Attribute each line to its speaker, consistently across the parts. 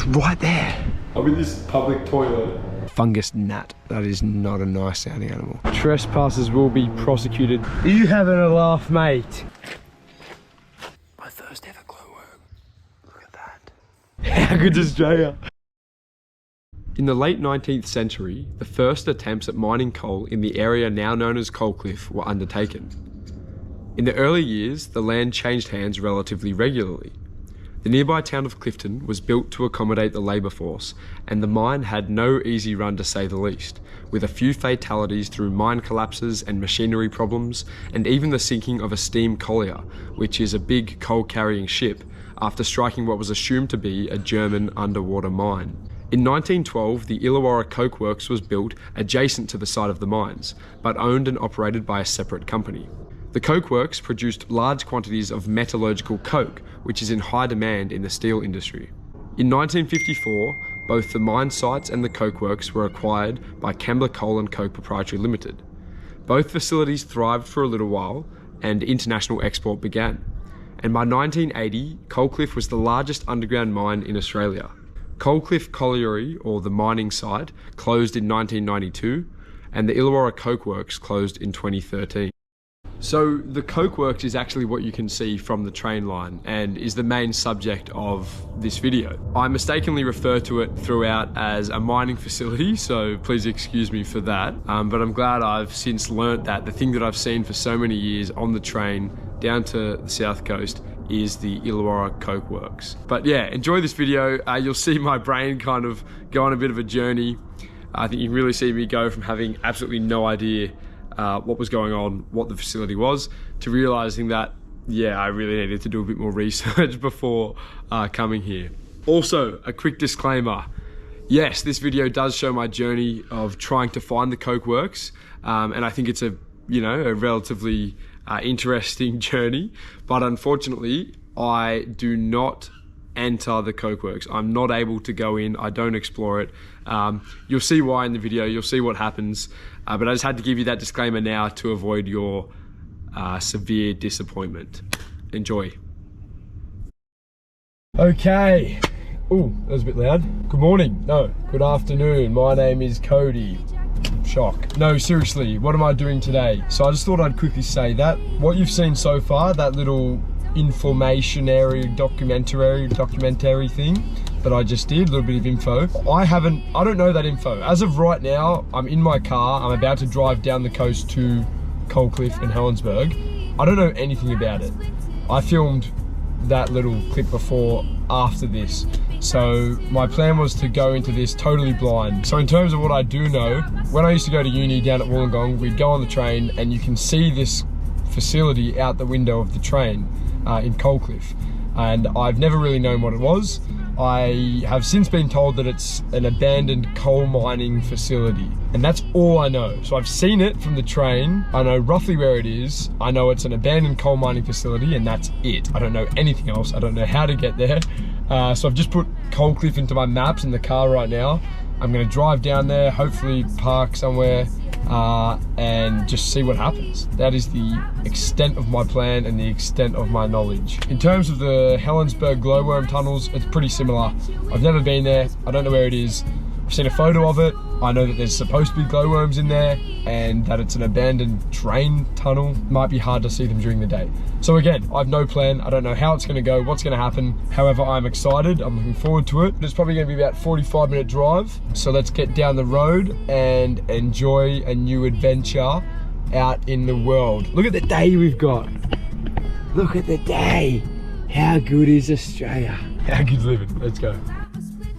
Speaker 1: It's right there.
Speaker 2: I'm in this public toilet.
Speaker 1: Fungus gnat. That is not a nice sounding animal.
Speaker 2: Trespassers will be prosecuted.
Speaker 1: Are you having a laugh, mate? My first ever glowworm. Look at that. How good's Australia?
Speaker 2: In the late 19th century, the first attempts at mining coal in the area now known as Coal Cliff were undertaken. In the early years, the land changed hands relatively regularly. The nearby town of Clifton was built to accommodate the labour force, and the mine had no easy run to say the least, with a few fatalities through mine collapses and machinery problems, and even the sinking of a steam collier, which is a big coal-carrying ship, after striking what was assumed to be a German underwater mine. In 1912, the Illawarra Coke Works was built adjacent to the site of the mines, but owned and operated by a separate company. The coke works produced large quantities of metallurgical coke, which is in high demand in the steel industry. In 1954, both the mine sites and the coke works were acquired by Kembla Coal and Coke Proprietary Limited. Both facilities thrived for a little while, and international export began. And by 1980, Coal Cliff was the largest underground mine in Australia. Coal Cliff Colliery, or the mining site, closed in 1992, and the Illawarra Coke Works closed in 2013. So the coke works is actually what you can see from the train line and is the main subject of this video. I mistakenly refer to it throughout as a mining facility, so please excuse me for that. But I'm glad I've since learnt that the thing that I've seen for so many years on the train down to the south coast is the Illawarra Coke Works. But yeah, enjoy this video. You'll see my brain kind of go on a bit of a journey. I think you can really see me go from having absolutely no idea what was going on, what the facility was, to realizing that, yeah, I really needed to do a bit more research before coming here. Also, a quick disclaimer. Yes, this video does show my journey of trying to find the coke works, and I think it's a relatively interesting journey, but unfortunately, I do not enter the coke works. I'm not able to go in, I don't explore it. You'll see why in the video, you'll see what happens, but I just had to give you that disclaimer now to avoid your severe disappointment. Enjoy. Okay. Oh, that was a bit loud. Good morning. No, good afternoon. My name is Cody. Shock. No, seriously, what am I doing today? So I just thought I'd quickly say that what you've seen so far, that little documentary thing that I just did, a little bit of info. I don't know that info. As of right now, I'm in my car, I'm about to drive down the coast to Coal Cliff and Helensburgh. I don't know anything about it. I filmed that little clip before, after this. So my plan was to go into this totally blind. So in terms of what I do know, when I used to go to uni down at Wollongong, we'd go on the train and you can see this facility out the window of the train in Coal Cliff. And I've never really known what it was. I have since been told that it's an abandoned coal mining facility, and that's all I know. So I've seen it from the train, I know roughly where it is, I know it's an abandoned coal mining facility, and that's it. I don't know anything else, I don't know how to get there. So I've just put Coal Cliff into my maps in the car right now. I'm gonna drive down there, hopefully park somewhere, and just see what happens. That is the extent of my plan and the extent of my knowledge. In terms of the Helensburgh glowworm tunnels, it's pretty similar. I've never been there, I don't know where it is. I've seen a photo of it. I know that there's supposed to be glowworms in there and that it's an abandoned train tunnel. Might be hard to see them during the day. So again, I have no plan. I don't know how it's gonna go, what's gonna happen. However, I'm excited, I'm looking forward to it. It's probably gonna be about 45-minute drive. So let's get down the road and enjoy a new adventure out in the world. Look at the day we've got. Look at the day. How good is Australia? How good's living? Let's go.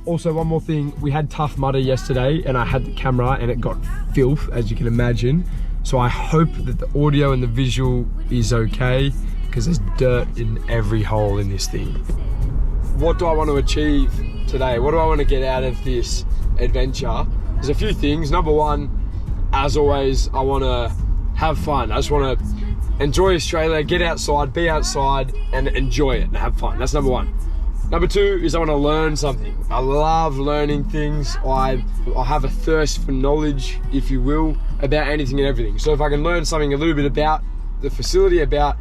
Speaker 2: Also, one more thing, we had tough mudder yesterday and I had the camera and it got filth, as you can imagine. So I hope that the audio and the visual is okay, because there's dirt in every hole in this thing. What do I want to achieve today? What do I want to get out of this adventure? There's a few things. Number one, as always, I want to have fun. I just want to enjoy Australia, get outside, be outside and enjoy it and have fun. That's number one. Number two is I want to learn something. I love learning things. I have a thirst for knowledge, if you will, about anything and everything. So if I can learn something a little bit about the facility, about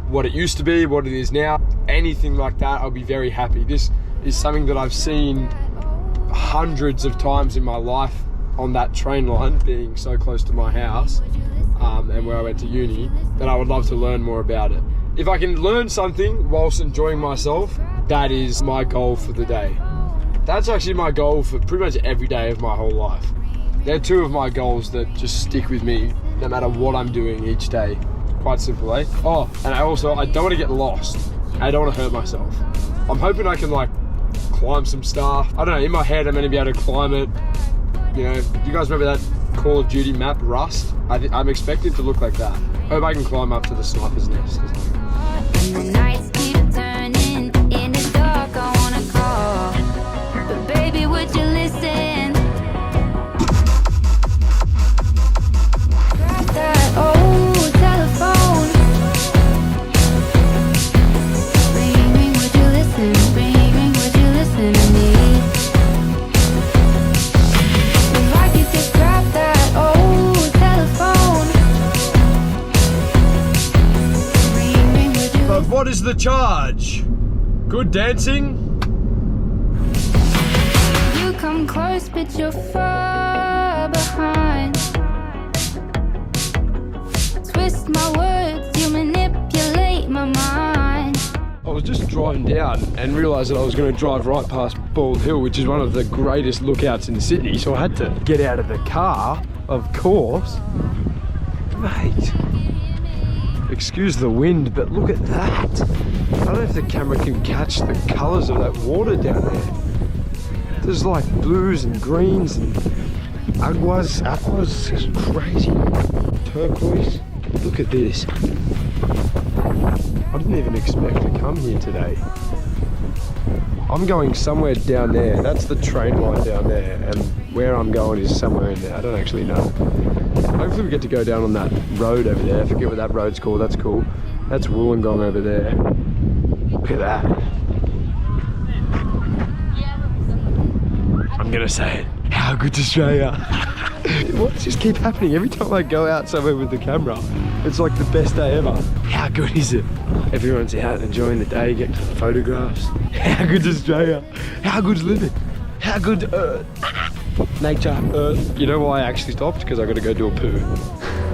Speaker 2: what it used to be, what it is now, anything like that, I'll be very happy. This is something that I've seen hundreds of times in my life on that train line, being so close to my house and where I went to uni, that I would love to learn more about it. If I can learn something whilst enjoying myself, that is my goal for the day. That's actually my goal for pretty much every day of my whole life. They're two of my goals that just stick with me no matter what I'm doing each day. Quite simple, eh? Oh, and I don't want to get lost. I don't want to hurt myself. I'm hoping I can like climb some stuff. I don't know, in my head I'm going to be able to climb it. You know, you guys remember that Call of Duty map, Rust? I'm expecting to look like that. Hope I can climb up to the sniper's nest.
Speaker 3: The nights keep turning, in the dark I wanna call, but baby would you listen? Grab that old telephone. Ring, ring, would you listen? Ring, ring, would you listen to me? If I could just grab that old telephone. Ring, ring, would you
Speaker 2: But what is the charge? Good dancing?
Speaker 3: You come close, but you're far behind. Twist my words, you manipulate my mind.
Speaker 2: I was just driving down and realised that I was going to drive right past Bald Hill, which is one of the greatest lookouts in Sydney, so I had to get out of the car, of course. Mate, excuse the wind, but look at that. I don't know if the camera can catch the colours of that water down there. There's like blues and greens and aquas, it's crazy. Turquoise, look at this. I didn't even expect to come here today. I'm going somewhere down there. That's the train line down there, and where I'm going is somewhere in there. I don't actually know. Hopefully we get to go down on that road over there. I forget what that road's called. That's cool. That's Wollongong over there. Look at that. I'm gonna say it. How good's Australia? What just keep happening every time I go out somewhere with the camera? It's like the best day ever. How good is it? Everyone's out enjoying the day, getting photographs. How good's Australia? How good's living? How good's Earth? Nature, Earth. You know why I actually stopped? Because I got to go do a poo.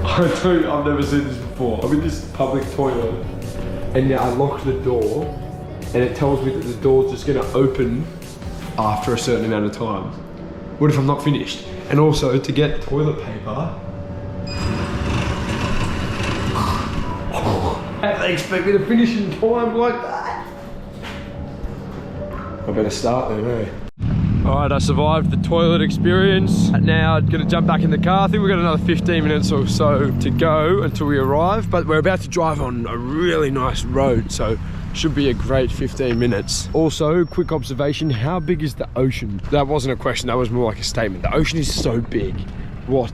Speaker 2: I tell you, I've never seen this before. I'm in this public toilet, and now I lock the door, and it tells me that the door's just going to open after a certain amount of time. What if I'm not finished? And also, to get toilet paper, they expect me to finish in time like that. I better start then, eh? Alright, I survived the toilet experience. Now I'm gonna jump back in the car. I think we've got another 15 minutes or so to go until we arrive, but we're about to drive on a really nice road, so should be a great 15 minutes. Also, quick observation, how big is the ocean? That wasn't a question, that was more like a statement. The ocean is so big. What?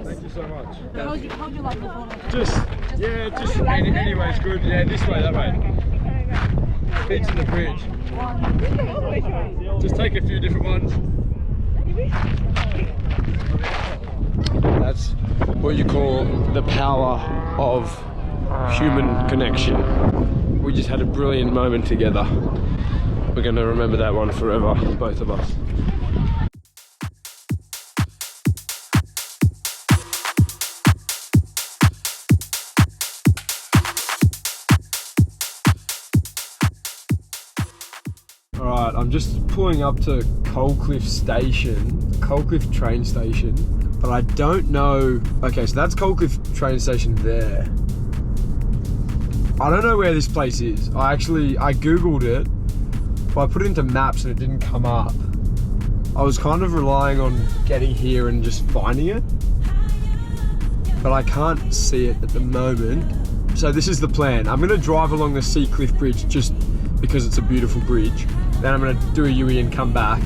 Speaker 2: Thank you so much.
Speaker 4: Hold your light before.
Speaker 2: Anyways, good. Yeah, this way, that way. Feet in the bridge. Just take a few different ones. That's what you call the power of human connection. We just had a brilliant moment together. We're going to remember that one forever, both of us. Alright, I'm just pulling up to Coalcliff train station, but I don't know. Okay, so that's Coalcliff train station there. I don't know where this place is. I googled it, but I put it into maps and it didn't come up. I was kind of relying on getting here and just finding it, but I can't see it at the moment. So this is the plan. I'm gonna drive along the Seacliff Bridge just because it's a beautiful bridge. Then I'm gonna do a U-E and come back.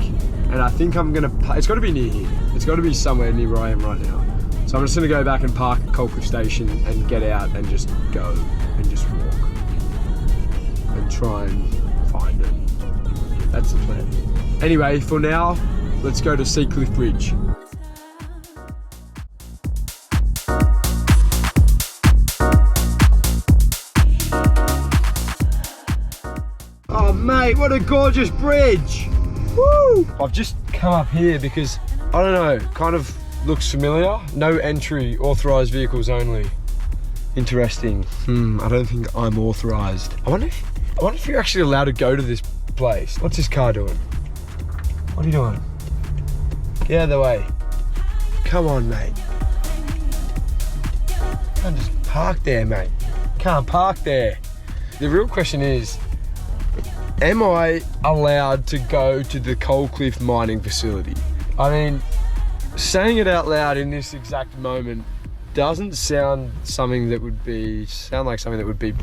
Speaker 2: And I think I'm gonna, it's gotta be near here. It's gotta be somewhere near where I am right now. So I'm just gonna go back and park at Coalcliff Station and get out and just go and just walk. And try and find it. That's the plan. Anyway, for now, let's go to Seacliff Bridge.
Speaker 1: mate, what a gorgeous bridge. Woo! I've just come up here because, I don't know, kind of looks familiar. No entry, authorised vehicles only. Interesting. I don't think I'm authorised. I wonder if you're actually allowed to go to this place. What's this car doing? What are you doing? Get out of the way. Come on, mate. Can't just park there, mate. Can't park there. The real question is, am I allowed to go to the Coal Cliff mining facility? I mean, saying it out loud in this exact moment doesn't sound like something that would be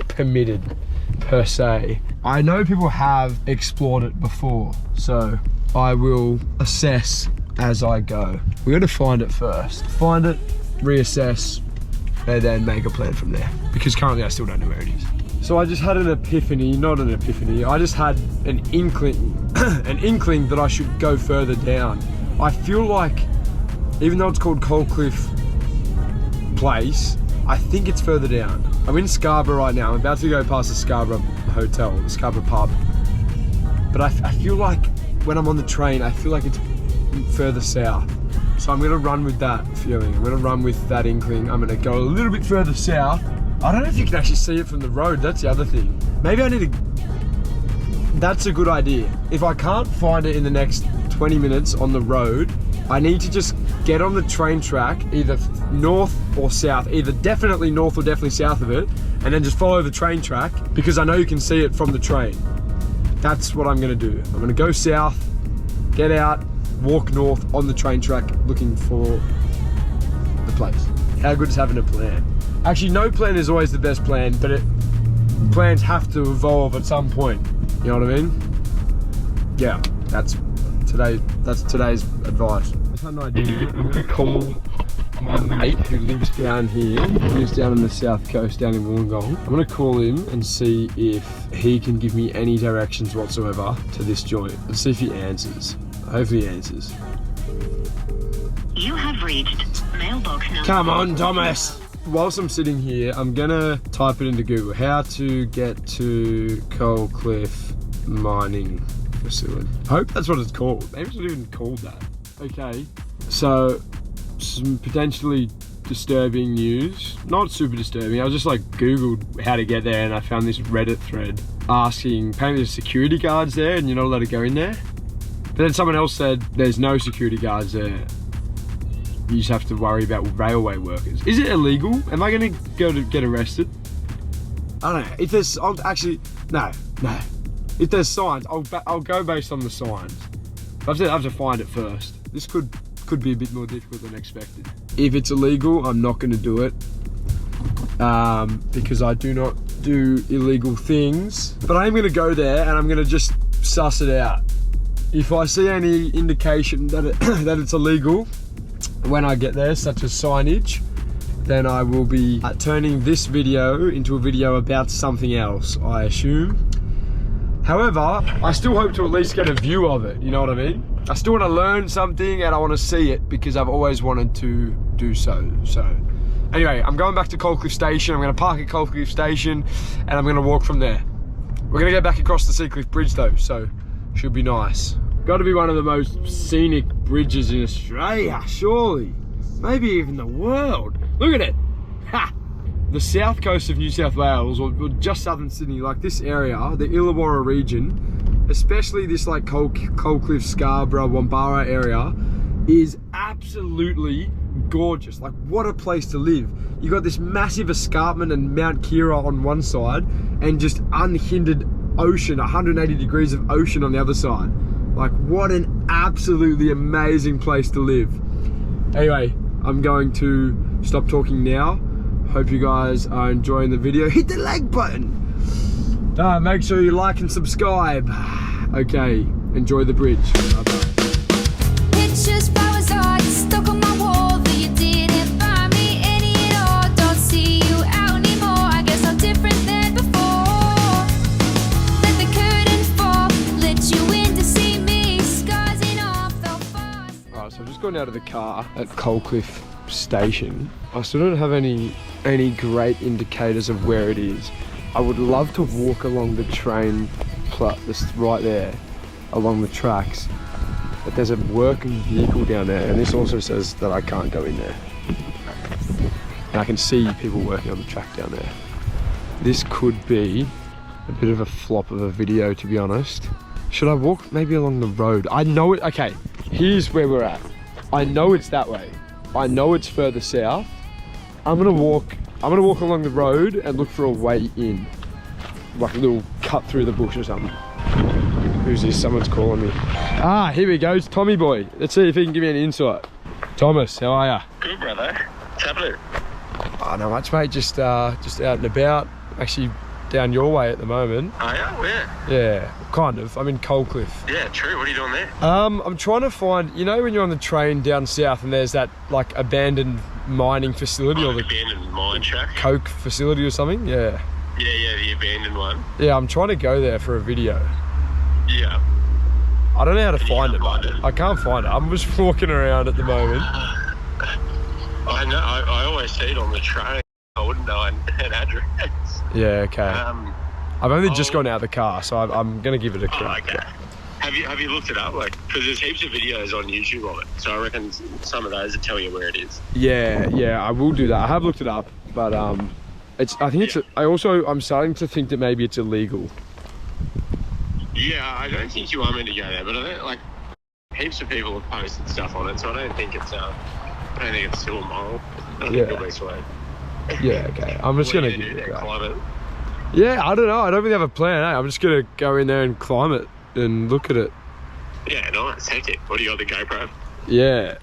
Speaker 1: permitted per se. I know people have explored it before, so I will assess as I go. We're gonna find it first. Find it, reassess, and then make a plan from there. Because currently I still don't know where it is. So I just had an epiphany, not an epiphany, I just had an inkling, that I should go further down. I feel like, even though it's called Coal Cliff Place, I think it's further down. I'm in Scarborough right now. I'm about to go past the Scarborough Hotel, the Scarborough pub. But I feel like when I'm on the train, I feel like it's further south. So I'm gonna run with that feeling. I'm gonna run with that inkling. I'm gonna go a little bit further south. I don't know if you can actually see it from the road. That's the other thing. Maybe I need to, that's a good idea. If I can't find it in the next 20 minutes on the road, I need to just get on the train track, either north or south, either definitely north or definitely south of it, and then just follow the train track because I know you can see it from the train. That's what I'm gonna do. I'm gonna go south, get out, walk north on the train track looking for the place. How good is having a plan? Actually, no plan is always the best plan, but plans have to evolve at some point. You know what I mean? Yeah, that's today's advice. I had an idea. I'm gonna call my mate who lives down here, lives down on the south coast, down in Wollongong. I'm gonna call him and see if he can give me any directions whatsoever to this joint. Let's see if he answers. Hopefully he answers.
Speaker 4: You have reached mailbox number.
Speaker 1: Come on, Thomas! Whilst I'm sitting here, I'm gonna type it into Google. How to get to Coal Cliff mining facility. I hope that's what it's called. Maybe it's not even called that. Okay, so some potentially disturbing news. Not super disturbing. I just like Googled how to get there and I found this Reddit thread asking, apparently there's security guards there and you're not allowed to go in there. But then someone else said there's no security guards there. You just have to worry about railway workers. Is it illegal? Am I gonna go to get arrested? I don't know. If there's, no. If there's signs, I'll go based on the signs. I have to find it first. This could be a bit more difficult than expected. If it's illegal, I'm not gonna do it. Because I do not do illegal things. But I am gonna go there and I'm gonna just suss it out. If I see any indication that it's illegal, when I get there, such as signage, then I will be turning this video into a video about something else, I assume. However, I still hope to at least get a view of it, you know what I mean? I still want to learn something and I want to see it because I've always wanted to do so. So, anyway, I'm going back to Coal Cliff Station. I'm going to park at Coal Cliff Station and I'm going to walk from there. We're going to go back across the Seacliff Bridge though, so should be nice. Got to be one of the most scenic bridges in Australia, surely. Maybe even the world. Look at it. Ha! The south coast of New South Wales, or just southern Sydney, like this area, the Illawarra region, especially this like Coal Cliff, Scarborough, Wombara area, is absolutely gorgeous. Like, what a place to live. You got this massive escarpment and Mount Kira on one side, and just unhindered ocean, 180 degrees of ocean on the other side. Like, what an absolutely amazing place to live. Anyway, I'm going to stop talking now. Hope you guys are enjoying the video. Hit the like button. Make sure you like and subscribe. Okay, enjoy the bridge. Bye-bye.
Speaker 3: Pictures, flowers are just stuck on my wall, but you didn't find me any at all. Don't see you out anymore. I guess I'm different than before. Let the curtain fall, let you in to see me. Scars in off the fast.
Speaker 1: Alright, so I've just gone out of the car at Coal Cliff Station. I still don't have any great indicators of where it is. I would love to walk along the train this right there along the tracks. But there's a working vehicle down there, and this also says that I can't go in there. And I can see people working on the track down there. This could be a bit of a flop of a video, to be honest. Should I walk maybe along the road? I know it, okay, here's where we're at. I know it's that way. I know it's further south. I'm gonna walk along the road and look for a way in. Like a little cut through the bush or something. Who's this? Someone's calling me. Ah, here we go, it's Tommy boy. Let's see if he can give me an insight. Thomas, how are ya?
Speaker 5: Good, brother. What's happening?
Speaker 1: Oh, not much, mate. Just out and about. Actually, down your way at the moment.
Speaker 5: Oh, yeah? Where?
Speaker 1: Yeah, kind of. I'm in Coal Cliff.
Speaker 5: Yeah, true. What are you doing there?
Speaker 1: I'm trying to find, you know when you're on the train down south and there's that like abandoned mining facility or the
Speaker 5: abandoned mine shack?
Speaker 1: coke facility or something? Yeah.
Speaker 5: Yeah, the abandoned one.
Speaker 1: Yeah, I'm trying to go there for a video.
Speaker 5: Yeah.
Speaker 1: I don't know how to
Speaker 5: And you
Speaker 1: find it,
Speaker 5: can't find
Speaker 1: mate.
Speaker 5: it?
Speaker 1: I can't find it. I'm just walking around at the moment.
Speaker 5: I know. I always see it on the train. I wouldn't know an address.
Speaker 1: Yeah, okay. I've only just
Speaker 5: I'll-
Speaker 1: gone out of the car, so I'm going to give it a
Speaker 5: Oh,
Speaker 1: crack.
Speaker 5: okay. Have you looked it up? Like, because there's heaps of videos on YouTube of it. So I reckon some of those will tell you where it is.
Speaker 1: Yeah, I will do that. I have looked it up, but I'm starting to think that maybe it's illegal.
Speaker 5: Yeah, I don't think you are meant to go there, but I don't, like, heaps of people have posted stuff on it, so I don't think it's still immoral. I think
Speaker 1: Yeah.
Speaker 5: it'll be sweet.
Speaker 1: Yeah, okay. I'm just
Speaker 5: What
Speaker 1: going
Speaker 5: are
Speaker 1: to
Speaker 5: you
Speaker 1: give
Speaker 5: gonna
Speaker 1: it
Speaker 5: do
Speaker 1: a
Speaker 5: there,
Speaker 1: crack.
Speaker 5: climb it?
Speaker 1: Yeah, I don't know. I don't really have a plan, eh? I'm just going to go in there and climb it and look at it.
Speaker 5: Yeah, nice, hectic. What do you got, the GoPro?
Speaker 1: Yeah,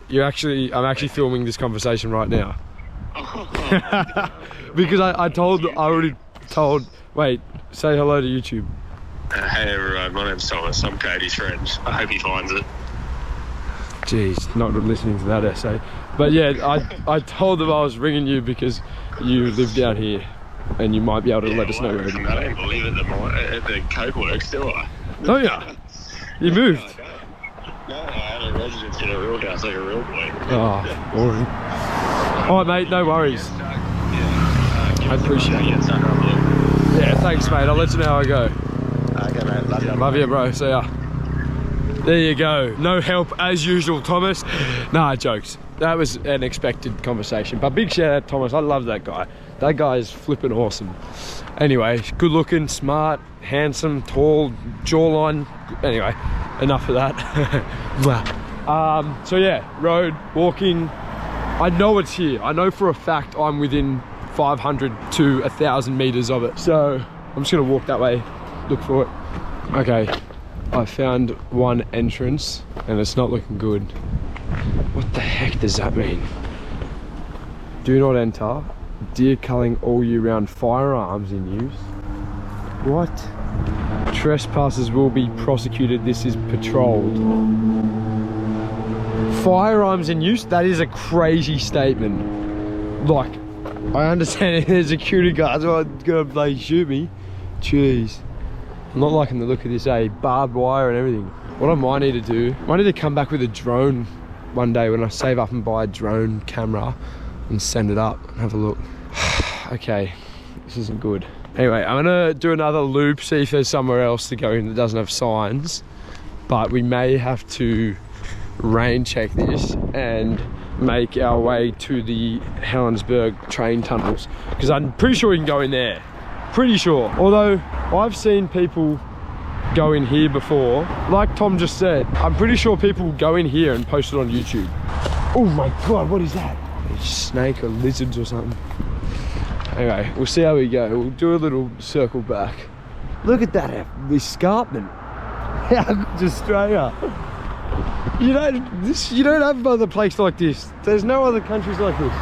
Speaker 1: I'm actually filming this conversation right now. Because I already told, wait, say hello to YouTube.
Speaker 5: Hey everyone, my name's Thomas. I'm Cody's friend. I hope he finds it.
Speaker 1: Jeez, not listening to that essay. But yeah, I told them I was ringing you because you live down here and you might be able to let us know where it is.
Speaker 5: I don't believe at the coke works, do I?
Speaker 1: Don't ya? You moved?
Speaker 5: No, I had a residence in a real house like a real boy.
Speaker 1: Oh, boring. Alright mate, no worries. I appreciate it. Yeah, thanks mate, I'll let you know how I go.
Speaker 5: Okay mate, love you.
Speaker 1: Love you bro, see ya. There you go, no help as usual Thomas. Nah, jokes. That was an expected conversation, but big shout out Thomas, I love that guy. That guy is flipping awesome. Anyway, good looking, smart, handsome, tall, jawline. Anyway, enough of that. So yeah, road, walking. I know it's here. I know for a fact I'm within 500 to 1,000 meters of it. So I'm just gonna walk that way, look for it. Okay, I found one entrance and it's not looking good. What the heck does that mean? Do not enter. Deer culling all year round, firearms in use. What? Trespassers will be prosecuted. This is patrolled. Firearms in use? That is a crazy statement. Like, I understand there's security guards who are gonna like shoot me. Jeez. I'm not liking the look of this, barbed wire and everything. What I might need to do, I might need to come back with a drone one day when I save up and buy a drone camera and send it up and have a look. Okay, this isn't good. Anyway, I'm gonna do another loop, see if there's somewhere else to go in that doesn't have signs. But we may have to rain check this and make our way to the Helensburgh train tunnels. Because I'm pretty sure we can go in there. Pretty sure. Although, I've seen people go in here before. Like Tom just said, I'm pretty sure people go in here and post it on YouTube. Oh my God, what is that? A snake or lizards or something. Anyway, we'll see how we go. We'll do a little circle back. Look at that escarpment. How good's Australia? You don't have other places like this. There's no other countries like this.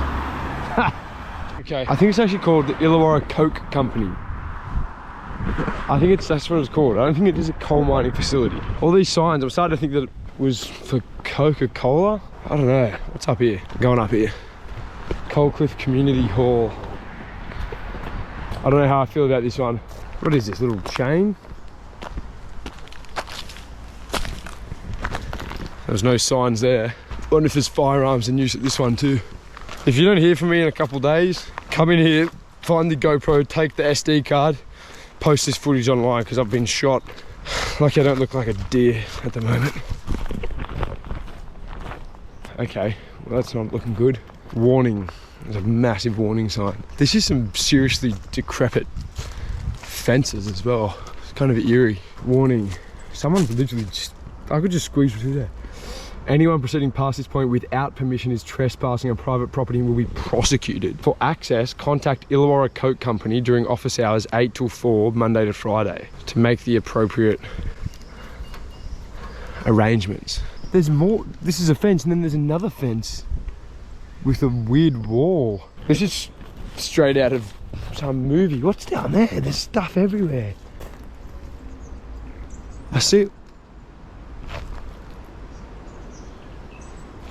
Speaker 1: Okay, I think it's actually called the Illawarra Coke Company. I think that's what it's called. I don't think it is a coal mining facility. All these signs, I'm starting to think that it was for Coca-Cola. I don't know. What's up here? I'm going up here. Coal Cliff Community Hall. I don't know how I feel about this one. What is this, little chain? There's no signs there. I wonder if there's firearms in use at this one too. If you don't hear from me in a couple of days, come in here, find the GoPro, take the SD card, post this footage online because I've been shot
Speaker 2: Like I don't look like a deer at the moment. Okay, well that's not looking good. Warning, there's a massive warning sign. This is some seriously decrepit fences as well. It's kind of eerie. Warning, someone's literally just, I could just squeeze through there. Anyone proceeding past this point without permission is trespassing on private property and will be prosecuted. For access, contact Illawarra Coke Company during office hours 8 till 4, Monday to Friday, to make the appropriate arrangements. There's more, this is a fence and then there's another fence with a weird wall. This is straight out of some movie. What's down there? There's stuff everywhere. I see it.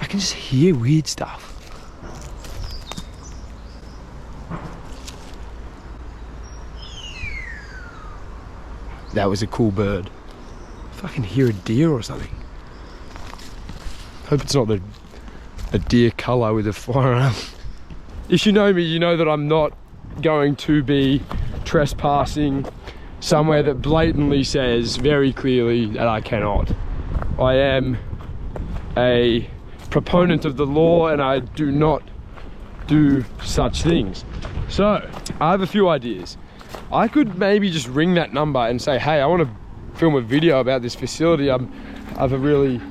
Speaker 2: I can just hear weird stuff. That was a cool bird. If I can hear a deer or something. Hope it's not a deer colour with a firearm. If you know me, you know that I'm not going to be trespassing somewhere that blatantly says very clearly that I cannot. I am a proponent of the law and I do not do such things. So I have a few ideas. I could maybe just ring that number and say, hey, I want to film a video about this facility. I have a really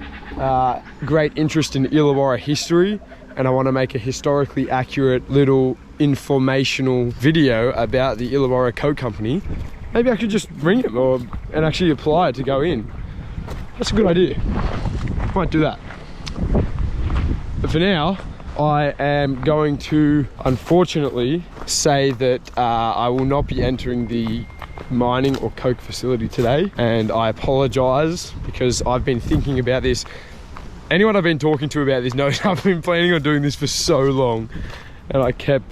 Speaker 2: great interest in Illawarra history and I want to make a historically accurate little informational video about the Illawarra Coke Company. Maybe I could just ring him and actually apply to go in. That's a good idea. Might do that. But for now, I am going to, unfortunately, say that I will not be entering the mining or coke facility today, and I apologize because I've been thinking about this. Anyone I've been talking to about this knows I've been planning on doing this for so long, and I kept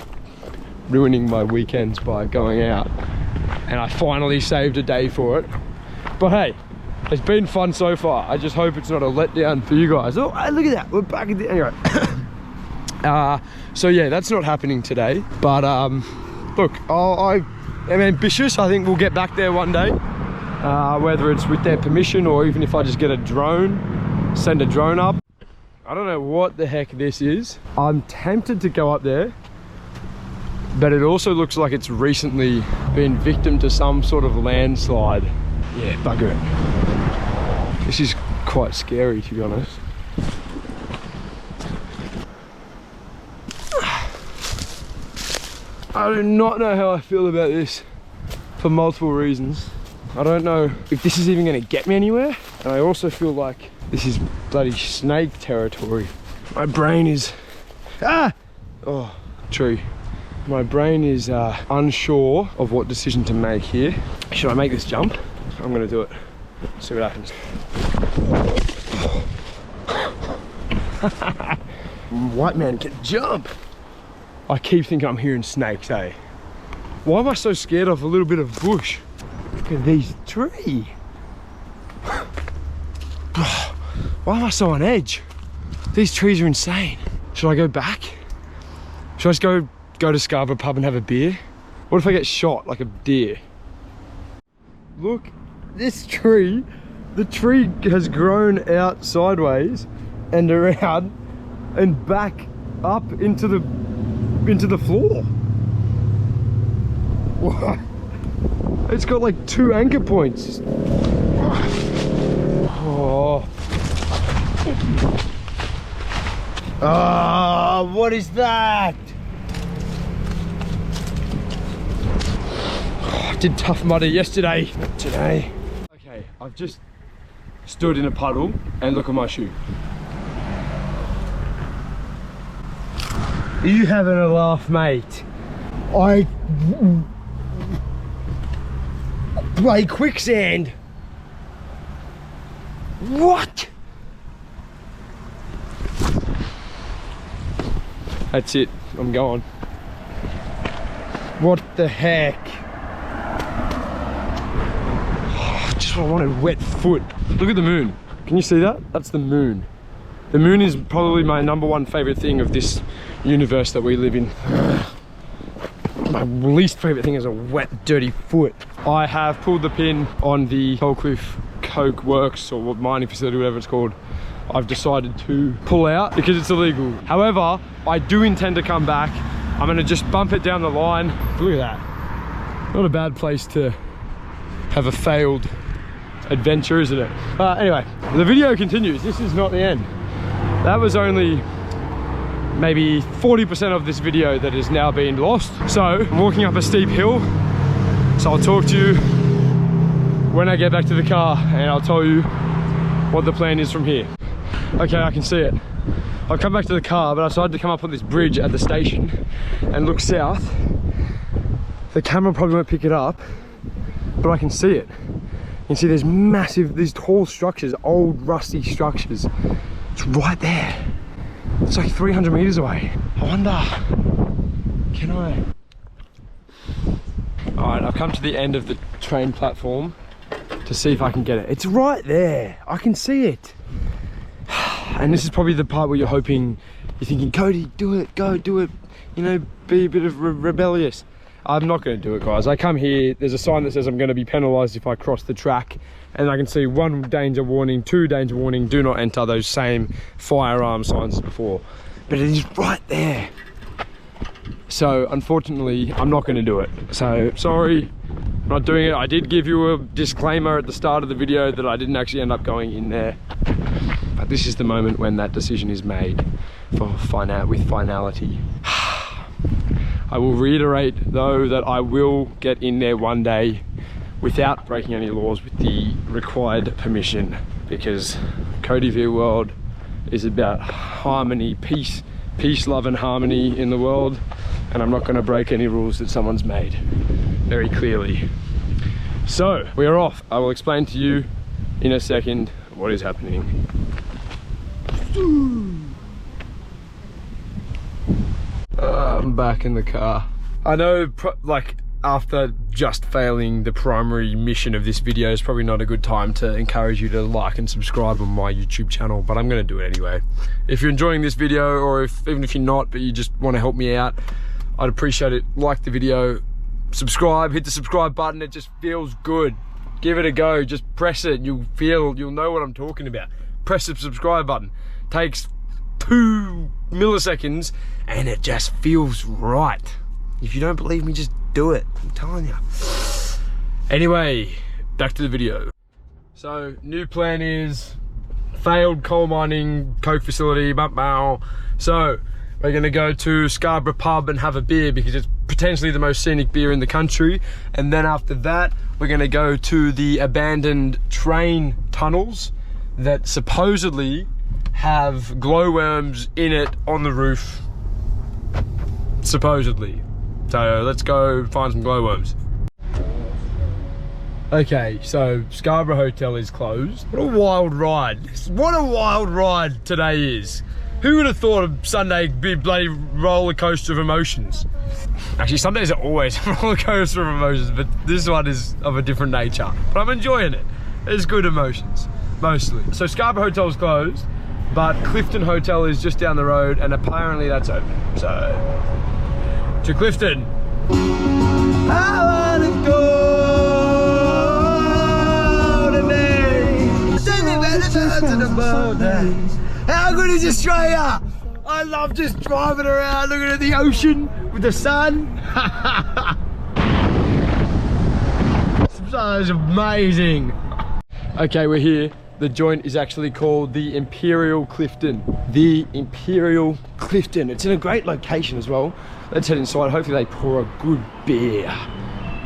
Speaker 2: ruining my weekends by going out, and I finally saved a day for it. But hey, it's been fun so far. I just hope it's not a letdown for you guys. Oh, hey, look at that, we're back at the, anyway. So yeah, that's not happening today, but look, I am ambitious. I think we'll get back there one day, whether it's with their permission or even if I just get a drone, send a drone up. I don't know what the heck this is. I'm tempted to go up there, but it also looks like it's recently been victim to some sort of landslide. Yeah, bugger it. This is quite scary, to be honest. I do not know how I feel about this for multiple reasons. I don't know if this is even going to get me anywhere, and I also feel like this is bloody snake territory. My brain is oh, tree. My brain is unsure of what decision to make here. Should I make this jump? I'm gonna do it. See what happens. White man can jump. I keep thinking I'm hearing snakes, eh? Why am I so scared of a little bit of bush? Look at these trees. Why am I so on edge? These trees are insane. Should I go back? Should I just go to Scarborough pub and have a beer? What if I get shot like a deer? Look, this tree, the tree has grown out sideways and around and back up into the floor. What? It's got like 2 anchor points. Oh. Ah, what is that? I did Tough Mudder yesterday, not today. Okay, I've just stood in a puddle and look at my shoe. Are you having a laugh, mate? I play quicksand. What? That's it, I'm going. What the heck? Just what I wanted, wet foot. Look at the moon. Can you see that? That's the moon. The moon is probably my #1 favorite thing of this universe that we live in. My least favorite thing is a wet, dirty foot. I have pulled the pin on the Coal Cliff coke works or mining facility, whatever it's called, I've decided to pull out because it's illegal. However, I do intend to come back. I'm gonna just bump it down the line. Look at that. Not a bad place to have a failed adventure, isn't it? Anyway, the video continues. This is not the end. That was only maybe 40% of this video that has now been lost. So I'm walking up a steep hill. So I'll talk to you when I get back to the car and I'll tell you what the plan is from here. Okay, I can see it. I'll come back to the car, but I decided to come up on this bridge at the station and look south. The camera probably won't pick it up, but I can see it. You can see there's massive, these tall structures, old rusty structures. It's right there. It's like 300 meters away. I wonder, can I? All right, I've come to the end of the train platform to see if I can get it. It's right there. I can see it. And this is probably the part where you're hoping, you're thinking, Cody, do it, go, do it. You know, be a bit of rebellious. I'm not going to do it, guys. I come here, there's a sign that says I'm going to be penalised if I cross the track. And I can see 1 danger warning, 2 danger warning, do not enter, those same firearm signs as before. But it is right there. So unfortunately, I'm not going to do it. So sorry, I'm not doing it. I did give you a disclaimer at the start of the video that I didn't actually end up going in there. But this is the moment when that decision is made with finality. I will reiterate though that I will get in there one day without breaking any laws with the required permission, because Cody V World is about harmony, peace, love and harmony in the world, and I'm not going to break any rules that someone's made very clearly. So we are off. I will explain to you in a second what is happening. I'm back in the car. I know, like, after just failing the primary mission of this video, is probably not a good time to encourage you to like and subscribe on my YouTube channel, but I'm going to do it anyway. If you're enjoying this video, or even if you're not, but you just want to help me out, I'd appreciate it. Like the video, subscribe, hit the subscribe button. It just feels good. Give it a go. Just press it. You'll know what I'm talking about. Press the subscribe button. Takes 2 milliseconds and it just feels right. If you don't believe me, just do it. I'm telling you. Anyway, back to the video. So, new plan is failed coal mining coke facility. So, we're gonna go to Scarborough pub and have a beer because it's potentially the most scenic beer in the country. And then after that, we're gonna go to the abandoned train tunnels that supposedly have glowworms in it on the roof. Supposedly. So let's go find some glowworms. Okay, so Scarborough Hotel is closed. What a wild ride. What a wild ride today is. Who would have thought a Sunday be bloody roller coaster of emotions? Actually, Sundays are always a roller coaster of emotions, but this one is of a different nature. But I'm enjoying it. It's good emotions, mostly. So Scarborough Hotel is closed, but Clifton Hotel is just down the road, and apparently that's open. So, to Clifton. I wanna go today. Take me back to the boat. How good is Australia? I love just driving around, looking at the ocean with the sun. It's amazing. Okay, we're here. The joint is actually called the Imperial Clifton. The Imperial Clifton. It's in a great location as well. Let's head inside. Hopefully they pour a good beer.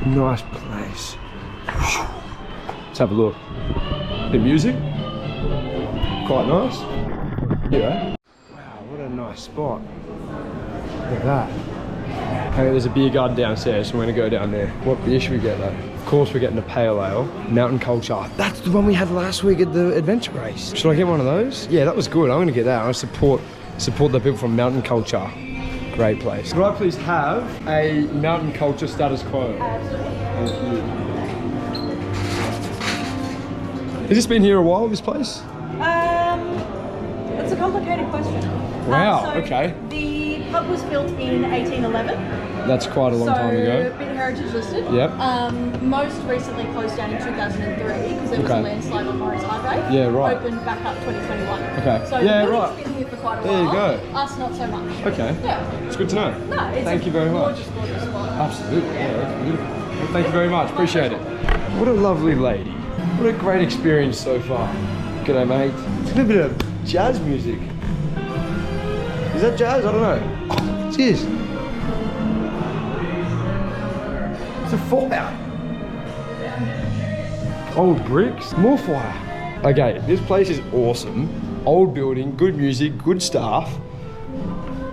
Speaker 2: Nice place. Let's have a look. The music. Quite nice. Yeah. Wow, what a nice spot. Look at that. Okay, there's a beer garden downstairs, so we're gonna go down there. What beer should we get though? Of course we're getting a pale ale. Mountain Culture. That's the one we had last week at the adventure race. Should I get one of those? Yeah, that was good. I'm gonna get that. I support the people from Mountain Culture. Great place. Could I please have a Mountain Culture status quo? Thank you. Has this been here a while, this place?
Speaker 6: It's a complicated question.
Speaker 2: Wow,
Speaker 6: So
Speaker 2: okay.
Speaker 6: The pub was built in 1811.
Speaker 2: That's quite a long time ago.
Speaker 6: Bit heritage listed.
Speaker 2: Yep.
Speaker 6: Most recently closed down in 2003 because there was a landslide on Morris Highway.
Speaker 2: Yeah, right.
Speaker 6: Opened back up 2021.
Speaker 2: Okay.
Speaker 6: So
Speaker 2: Yeah,
Speaker 6: the
Speaker 2: right.
Speaker 6: building's been here for quite a while.
Speaker 2: There you go.
Speaker 6: Us not so much.
Speaker 2: Okay.
Speaker 6: Yeah.
Speaker 2: It's good to know.
Speaker 6: No, it's
Speaker 2: Thank you very much.
Speaker 6: gorgeous spot.
Speaker 2: Absolutely. Yeah, that's beautiful. Well, thank you very much. Appreciate it. What a lovely lady. What a great experience so far. G'day, mate. It's a little bit of jazz music. Is that jazz? I don't know. Oh, cheers. It's a fire. Old bricks. More fire. Okay, this place is awesome. Old building, good music, good staff.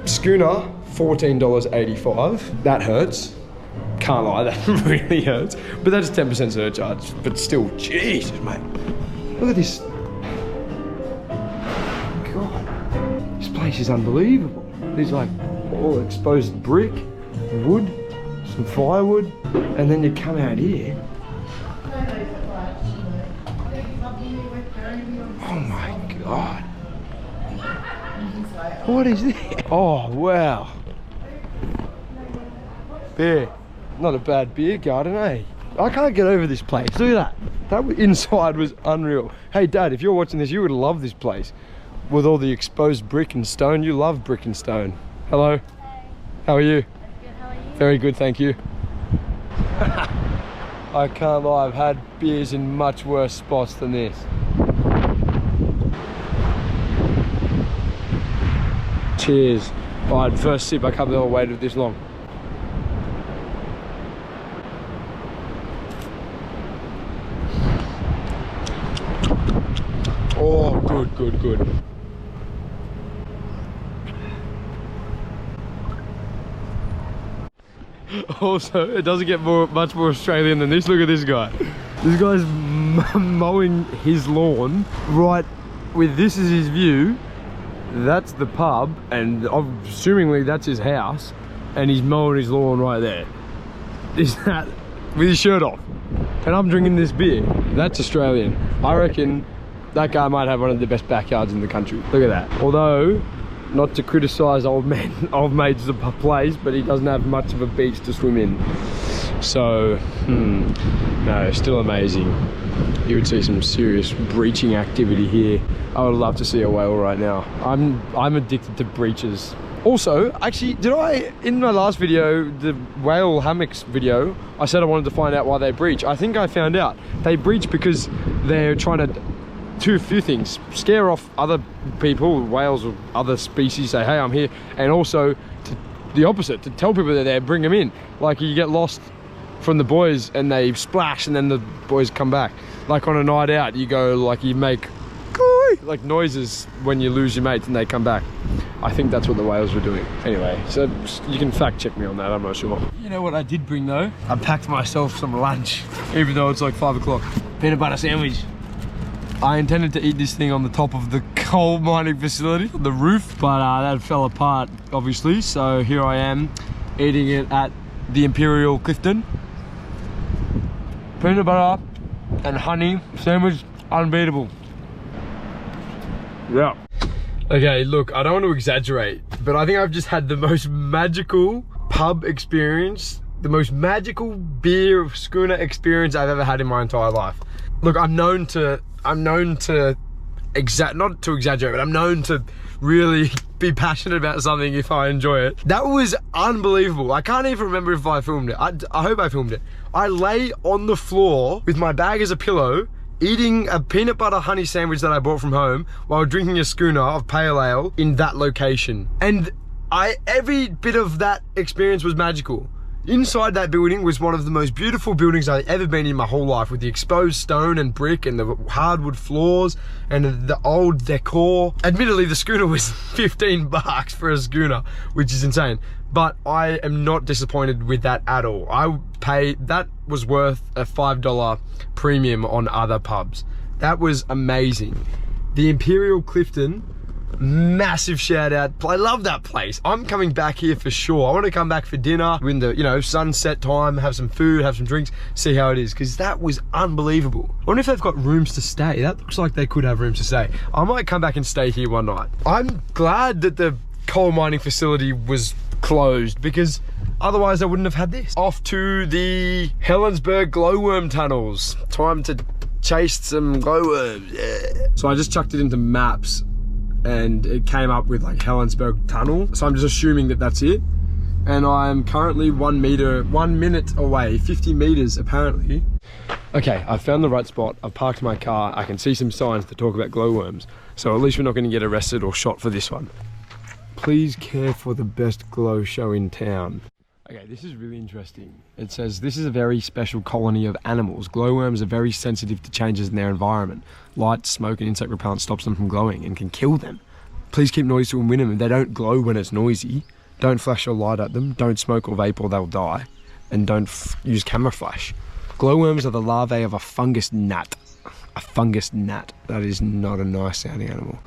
Speaker 2: Schooner, $14.85. That hurts. Can't lie, that really hurts. But that's 10% surcharge. But still, Jesus, mate. Look at this. God, this place is unbelievable. There's like all exposed brick, wood, some firewood, and then you come out here. Oh my God. What is this? Oh, wow. Beer. Not a bad beer garden, eh? I can't get over this place. Look at that. That inside was unreal. Hey, Dad, if you're watching this, you would love this place. With all the exposed brick and stone. You love brick and stone. Hello. Hey. How are you?
Speaker 6: Good, how are you?
Speaker 2: Very good, thank you. I can't lie, I've had beers in much worse spots than this. Cheers. Alright, first sip, I can't believe I waited this long. Oh, good, good, good. Also, it doesn't get much more Australian than this. Look at this guy. This guy's mowing his lawn right with this as his view. That's the pub, and assumingly that's his house, and he's mowing his lawn right there. Is that with his shirt off? And I'm drinking this beer. That's Australian. I reckon that guy might have one of the best backyards in the country. Look at that. Although, not to criticise old mates of a place, but he doesn't have much of a beach to swim in. So, no, still amazing. You would see some serious breaching activity here. I would love to see a whale right now. I'm addicted to breaches. Also, actually, did I, in my last video, the whale hammocks video, I said I wanted to find out why they breach. I think I found out. They breach because they're trying to do a few things. Scare off other people, whales or other species, say, hey, I'm here. And also, the opposite, to tell people they're there, bring them in. Like, you get lost from the boys and they splash and then the boys come back. Like on a night out, you go, like, you make like noises when you lose your mates and they come back. I think that's what the whales were doing. Anyway, so you can fact check me on that, I'm not sure. You know what I did bring though? I packed myself some lunch, even though it's like 5 o'clock. Peanut butter sandwich. I intended to eat this thing on the top of the coal mining facility, on the roof, but that fell apart, obviously. So here I am, eating it at the Imperial Clifton. Peanut butter and honey sandwich, unbeatable. Yeah. Okay, look, I don't want to exaggerate, but I think I've just had the most magical pub experience, the most magical beer schooner experience I've ever had in my entire life. Look, I'm known to not to exaggerate, but I'm known to really be passionate about something if I enjoy it. That was unbelievable. I can't even remember if I filmed it. I hope I filmed it. I lay on the floor with my bag as a pillow, eating a peanut butter honey sandwich that I bought from home while drinking a schooner of pale ale in that location. And every bit of that experience was magical. Inside that building was one of the most beautiful buildings I've ever been in my whole life, with the exposed stone and brick and the hardwood floors and the old decor. Admittedly, the schooner was 15 bucks for a schooner, which is insane. But I am not disappointed with that at all. That was worth a $5 premium on other pubs. That was amazing. The Imperial Clifton, massive shout out. I love that place. I'm coming back here for sure. I want to come back for dinner when the, you know, sunset time, have some food, have some drinks, see how it is, because that was unbelievable. I wonder if they've got rooms to stay. That looks like they could have rooms to stay. I might come back and stay here one night. I'm glad that the coal mining facility was closed, because Otherwise, I wouldn't have had this. Off to the Helensburgh glowworm tunnels. Time to chase some glowworms, yeah. So I just chucked it into maps and it came up with like Helensburgh tunnel. So I'm just assuming that that's it. And I'm currently 1 minute away, 50 meters apparently. Okay, I've found the right spot. I've parked my car. I can see some signs that talk about glowworms. So at least we're not going to get arrested or shot for this one. Please care for the best glow show in town. Okay, this is really interesting. It says, this is a very special colony of animals. Glowworms are very sensitive to changes in their environment. Light, smoke, and insect repellent stops them from glowing and can kill them. Please keep noise to a minimum. They don't glow when it's noisy. Don't flash your light at them. Don't smoke or vape or they'll die. And don't use camera flash. Glowworms are the larvae of a fungus gnat. A fungus gnat. That is not a nice sounding animal.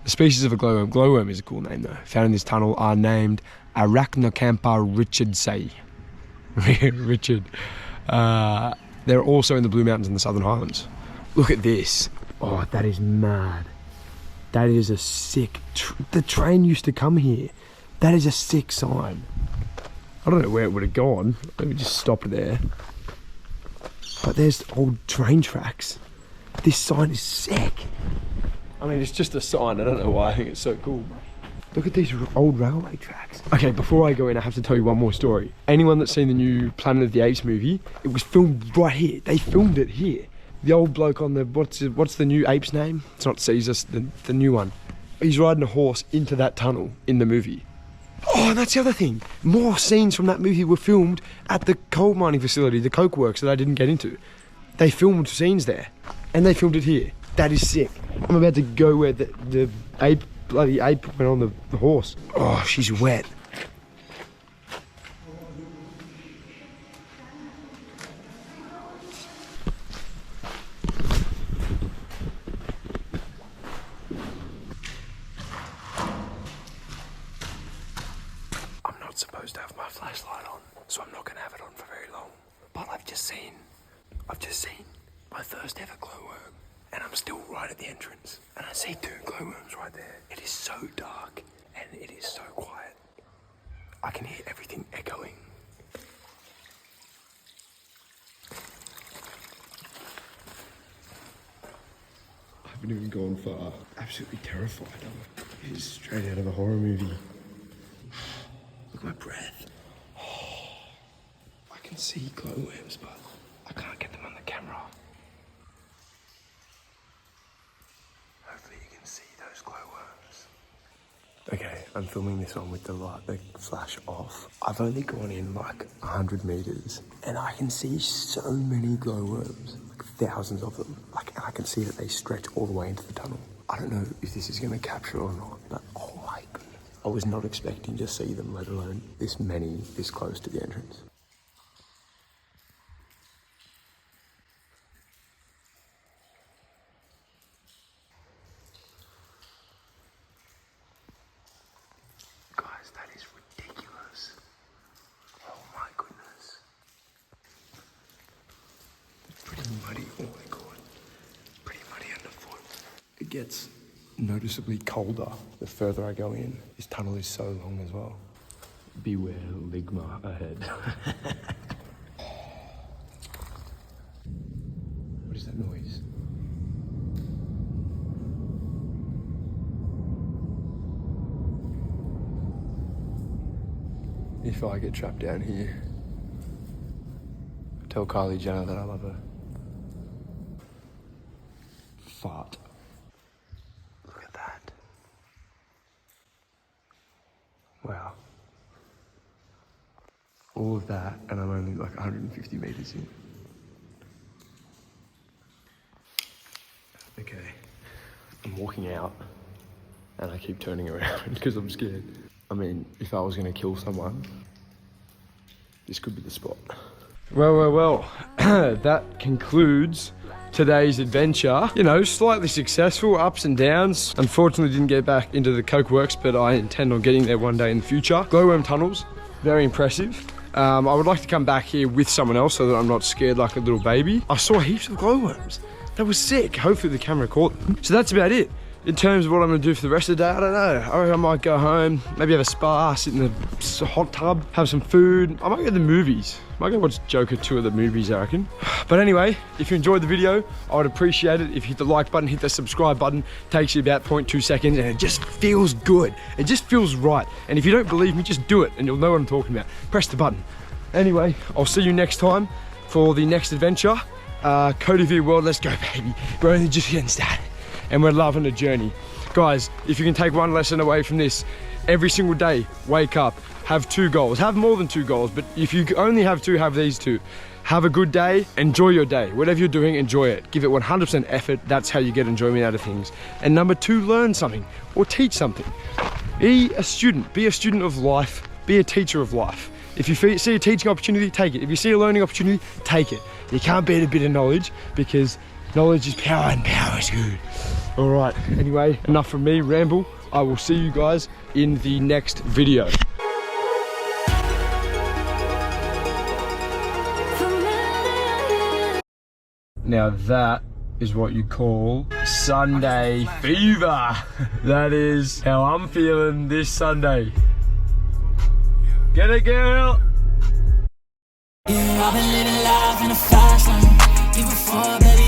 Speaker 2: The species of a glowworm is a cool name though, found in this tunnel are named Arachnocampa richardsii. Richard. They're also in the Blue Mountains and the Southern Highlands. Look at this. Oh, that is mad. That is a sick... the train used to come here. That is a sick sign. I don't know where it would have gone. Maybe just stopped there. But there's old train tracks. This sign is sick. I mean, it's just a sign. I don't know why I think it's so cool. Look at these old railway tracks. Okay, before I go in, I have to tell you one more story. Anyone that's seen the new Planet of the Apes movie, it was filmed right here. They filmed it here. The old bloke on the, what's the new ape's name? It's not Caesar, the new one. He's riding a horse into that tunnel in the movie. Oh, and that's the other thing. More scenes from that movie were filmed at the coal mining facility, the coke works that I didn't get into. They filmed scenes there, and they filmed it here. That is sick. I'm about to go where the bloody ape went on the horse. Oh, she's wet. Supposed to have my flashlight on, so I'm not going to have it on for very long. But I've just seen my first ever glowworm, and I'm still right at the entrance, and I see 2 glowworms right there. It is so dark, and it is so quiet. I can hear everything echoing. I haven't even gone far. Absolutely terrified. It is straight out of a horror movie. Look at my breath. Oh, I can see glowworms, but I can't get them on the camera. Hopefully you can see those glowworms. Okay, I'm filming this one with the flash off. I've only gone in like 100 meters and I can see so many glowworms, like thousands of them. And I can see that they stretch all the way into the tunnel. I don't know if this is gonna capture or not, but oh my goodness. I was not expecting to see them, let alone this many, this close to the entrance. Guys, that is ridiculous. Oh my goodness. Pretty muddy, oh my god. Pretty muddy underfoot. It gets noticeably colder the further I go in. This tunnel is so long as well. Beware ligma ahead. What is that noise? If I get trapped down here, tell Kylie Jenner that I love her. Fart. Wow. All of that, and I'm only like 150 meters in. Okay. I'm walking out, and I keep turning around because I'm scared. I mean, if I was gonna kill someone, this could be the spot. Well. That concludes today's adventure. You know, slightly successful, ups and downs. Unfortunately didn't get back into the coke works, but I intend on getting there one day in the future. Glowworm tunnels, very impressive. I would like to come back here with someone else so that I'm not scared like a little baby. I saw heaps of glowworms. That was sick. Hopefully the camera caught them. So that's about it.
Speaker 1: in terms of what I'm gonna do for the rest of the day, I don't know. I reckon I might go home, maybe have a spa, sit in the hot tub, have some food. I might go to the movies. I might go watch Joker 2 of the movies, I reckon. But anyway, if you enjoyed the video, I would appreciate it if you hit the like button, hit the subscribe button. Takes you about 0.2 seconds and it just feels good. It just feels right. And if you don't believe me, just do it and you'll know what I'm talking about. Press the button. Anyway, I'll see you next time for the next adventure. Code of View World, let's go, baby. We're only just getting started and we're loving the journey. Guys, if you can take one lesson away from this, every single day, wake up, have 2 goals. Have more than 2 goals, but if you only have 2, have these 2. Have a good day, enjoy your day. Whatever you're doing, enjoy it. Give it 100% effort. That's how you get enjoyment out of things. And number 2, learn something or teach something. Be a student of life, be a teacher of life. If you see a teaching opportunity, take it. If you see a learning opportunity, take it. You can't beat a bit of knowledge because knowledge is power and power is good. All right, anyway, enough from me, ramble. I will see you guys in the next video. Now that is what you call Sunday fever. That is how I'm feeling this Sunday. Get it, girl!
Speaker 7: Yeah, I've been living life in a fast lane. Even before, baby,